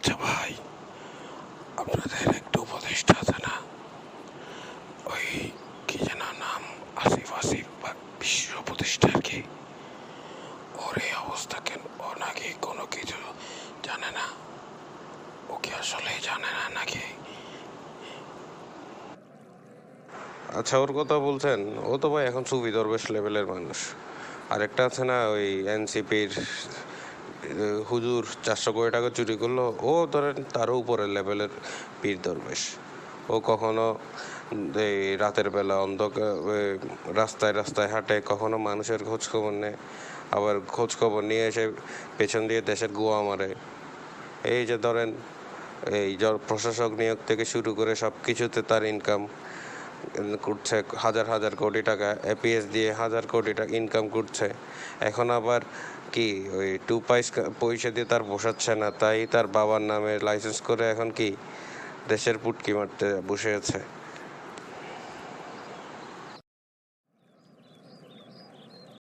আচ্ছা ভাই, আপনাদের একটা উপদেষ্টা আছে না, ওই কি যেন নাম, আসিফ আসিফ বা বিশ্ব উপদেষ্টা আর কি। ওর এই অবস্থা কেন? ও নাকি কোনো কিছু জানে না? ও কি আসলে জানে না নাকি? আচ্ছা, ওর কথা বলছেন? ও তো ভাই এখন সুফি দরবেশ লেভেলের মানুষ। আরেকটা আছে না, ওই এনসিপির হুজুর 400 কোটি টাকা চুরি করলো, ও ধরেন তারও উপরের লেভেলের পীর দরবেশ। ও কখনো এই রাতের বেলা অন্ধকার রাস্তায় রাস্তায় হাঁটে, কখনো মানুষের খোঁজ খবর নেয়, আবার খোঁজ খবর নিয়ে এসে পেছন দিয়ে দেশের গোয়া মারে। এই যে ধরেন, এই প্রশাসক নিয়োগ থেকে শুরু করে সব কিছুতে তার ইনকাম করছে হাজার হাজার কোটি টাকা, এপিএস দিয়ে হাজার কোটি টাকা ইনকাম করছে। এখন আবার কি ওই পয়সা দিয়ে তার পোষাচ্ছে না, তাই তার বাবার নামে লাইসেন্স করে এখন কি দেশের পুটকি মারতে বসে আছে।